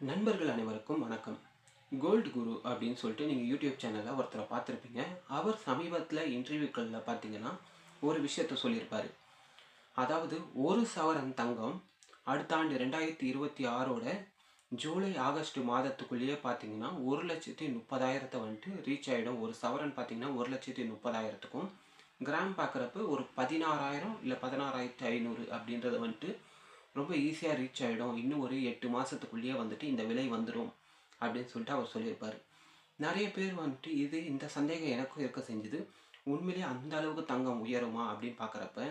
நண்பர்கள் அனைவருக்கும் வணக்கம். கோல்டு குரு அப்படின்னு சொல்லிட்டு நீங்கள் யூடியூப் சேனலில் ஒருத்தரை பார்த்துருப்பீங்க. அவர் சமீபத்தில் இன்டர்வியூக்களில் பார்த்தீங்கன்னா ஒரு விஷயத்த சொல்லியிருப்பார். அதாவது ஒரு சவரன் தங்கம் அடுத்த ஆண்டு 2026 ஜூலை ஆகஸ்ட் மாதத்துக்குள்ளேயே பார்த்தீங்கன்னா 1,30,000 வந்துட்டு ரீச் ஆகிடும். ஒரு சவரன் பார்த்தீங்கன்னா 1,30,000க்கும் கிராம் பார்க்குறப்ப ஒரு 16,000 இல்லை 16,500 அப்படின்றத வந்துட்டு ரொம்ப ஈஸியாக ரீச் ஆகிடும். இன்னும் ஒரு 8 மாதத்துக்குள்ளேயே வந்துட்டு இந்த விலை வந்துடும் அப்படின்னு சொல்லிட்டு அவர் சொல்லியிருப்பார். நிறைய பேர் வந்துட்டு இந்த சந்தேகம் எனக்கும் இருக்க செஞ்சுது. உண்மையிலேயே அந்த அளவுக்கு தங்கம் உயருமா அப்படின்னு பார்க்குறப்ப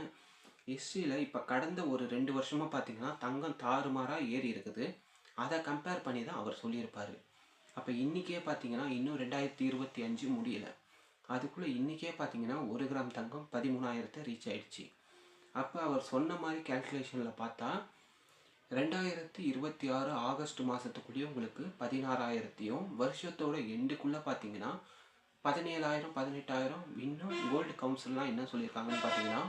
ஹிஸ்ட்ரியில் இப்போ கடந்த ஒரு 2 வருஷமாக பார்த்தீங்கன்னா தங்கம் தாறுமாறாக ஏறி இருக்குது. அதை கம்பேர் பண்ணி தான் அவர் சொல்லியிருப்பார். அப்போ இன்றைக்கே பார்த்தீங்கன்னா இன்னும் 2025 முடியல. அதுக்குள்ளே இன்றைக்கே பார்த்தீங்கன்னா 1 கிராம் தங்கம் 13,000 ரீச் ஆயிடுச்சு. அப்போ அவர் சொன்ன மாதிரி கேல்குலேஷனில் பார்த்தா 2026 ஆகஸ்ட் மாதத்துக்குள்ளேயே உங்களுக்கு 16,000த்தையும் வருஷத்தோட எண்டுக்குள்ளே பார்த்தீங்கன்னா 17,000 18,000 இன்னும் கோல்டு கவுன்சில்லாம் என்ன சொல்லியிருக்காங்கன்னு பார்த்தீங்கன்னா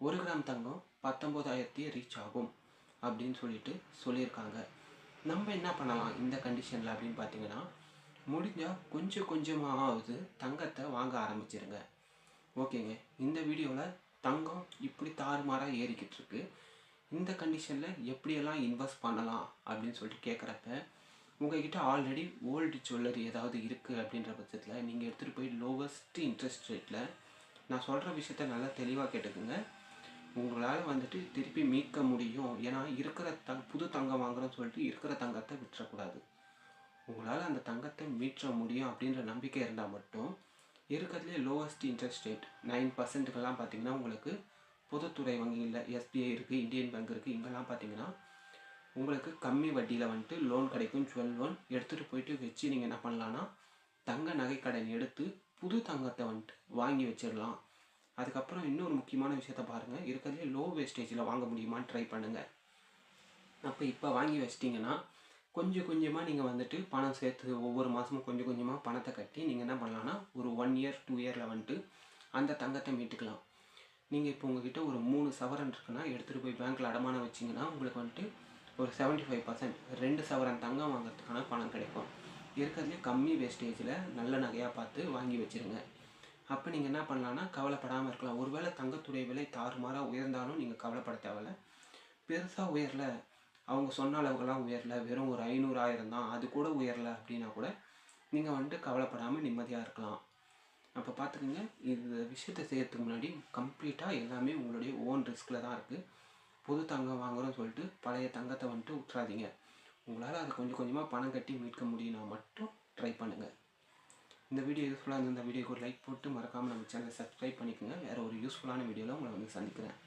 1 கிராம் தங்கம் 19,000 ரீச் ஆகும் அப்படின்னு சொல்லியிருக்காங்க. நம்ம என்ன பண்ணலாம் இந்த கண்டிஷனில் அப்படின்னு பார்த்தீங்கன்னா முடிஞ்சால் கொஞ்சம் கொஞ்சமாவது தங்கத்தை வாங்க ஆரம்பிச்சிருங்க. ஓகேங்க. இந்த வீடியோவில் தங்கம் இப்படி தாறுமாறாக ஏறிக்கிட்டு இருக்கு. இந்த கண்டிஷனில் எப்படியெல்லாம் இன்வெஸ்ட் பண்ணலாம் அப்படின்னு சொல்லிட்டு கேட்குறப்ப உங்கள்கிட்ட ஆல்ரெடி ஓல்டு ஜுவல்லரி ஏதாவது இருக்குது அப்படின்ற பட்சத்தில் நீங்கள் எடுத்துகிட்டு போய் லோவஸ்ட் இன்ட்ரெஸ்ட் ரேட்டில் நான் சொல்கிற விஷயத்த நல்லா தெளிவாக கேட்டுக்குங்க. உங்களால் வந்துட்டு திருப்பி மீட்க முடியும். ஏன்னா இருக்கிற புது தங்கம் வாங்குறோன்னு சொல்லிட்டு இருக்கிற தங்கத்தை விட்டுறக்கூடாது. உங்களால் அந்த தங்கத்தை மீட்க முடியும் அப்படின்ற நம்பிக்கை இருந்தால் மட்டும் இருக்கிறதுலே லோவஸ்ட் இன்ட்ரெஸ்ட் ரேட் 9%க்கெல்லாம் பார்த்தீங்கன்னா உங்களுக்கு பொதுத்துறை வங்கியில் எஸ்பிஐ இருக்குது, இந்தியன் பேங்க் இருக்குது. இங்கெல்லாம் பார்த்தீங்கன்னா உங்களுக்கு கம்மி வட்டியில் வந்துட்டு லோன் கிடைக்கும். ஜுவல் லோன் எடுத்துகிட்டு போயிட்டு வச்சு நீங்கள் என்ன பண்ணலான்னா தங்க நகைக்கடன் எடுத்து புது தங்கத்தை வந்துட்டு வாங்கி வச்சிடலாம். அதுக்கப்புறம் இன்னொரு முக்கியமான விஷயத்த பாருங்கள். இருக்கிறதுலே லோ வேஸ்டேஜில் வாங்க முடியுமான்னு ட்ரை பண்ணுங்கள். அப்போ இப்போ வாங்கி வச்சிட்டிங்கன்னா கொஞ்சம் கொஞ்சமாக நீங்கள் வந்துட்டு பணம் சேர்த்து ஒவ்வொரு மாதமும் கொஞ்சம் கொஞ்சமாக பணத்தை கட்டி நீங்கள் என்ன பண்ணலான்னா ஒரு 1 இயர் 2 இயரில் வந்துட்டு அந்த தங்கத்தை மீட்டுக்கலாம். நீங்கள் இப்போ உங்கள்கிட்ட ஒரு 3 சவரன் இருக்குன்னா எடுத்துகிட்டு போய் பேங்க்கில் அடமானம் வச்சிங்கன்னா உங்களுக்கு வந்துட்டு ஒரு 75% 2 சவரன் தங்கம் வாங்குறதுக்கான பணம் கிடைக்கும். இருக்கிறதுலே கம்மி வேஸ்டேஜில் நல்ல நகையாக பார்த்து வாங்கி வச்சுருங்க. அப்போ நீங்கள் என்ன பண்ணலான்னா கவலைப்படாமல் இருக்கலாம். ஒருவேளை தங்கத்துடைய விலை தாறுமாறாக உயர்ந்தாலும் நீங்கள் கவலைப்பட தேவையில்ல. பெருசாக உயரல, அவங்க சொன்ன அளவுக்கெல்லாம் உயரல, வெறும் ஒரு 500 1000 தான், அது கூட உயரல அப்படின்னா கூட நீங்கள் வந்துட்டு கவலைப்படாமல் நிம்மதியாக இருக்கலாம். அப்போ பார்த்துக்கோங்க, இந்த விஷயத்தை செய்யறதுக்கு முன்னாடி கம்ப்ளீட்டாக எல்லாமே உங்களுடைய ஓன் ரிஸ்கில் தான் இருக்குது. புது தங்கம் வாங்குறோன்னு சொல்லிட்டு பழைய தங்கத்தை வந்துட்டு விட்டுறாதீங்க. உங்களால் அதை கொஞ்சம் கொஞ்சமாக பணம் கட்டி மீட்க முடியும்னா மட்டும் ட்ரை பண்ணுங்கள். இந்த வீடியோ யூஸ்ஃபுல்லாக இருந்தால் இந்த வீடியோக்கு ஒரு லைக் போட்டு மறக்காமல் நம்ம சேனலை சப்ஸ்கிரைப் பண்ணிக்கோங்க. வேறு ஒரு யூஸ்ஃபுல்லான வீடியோவில் உங்களை வந்து சந்திக்கிறேன்.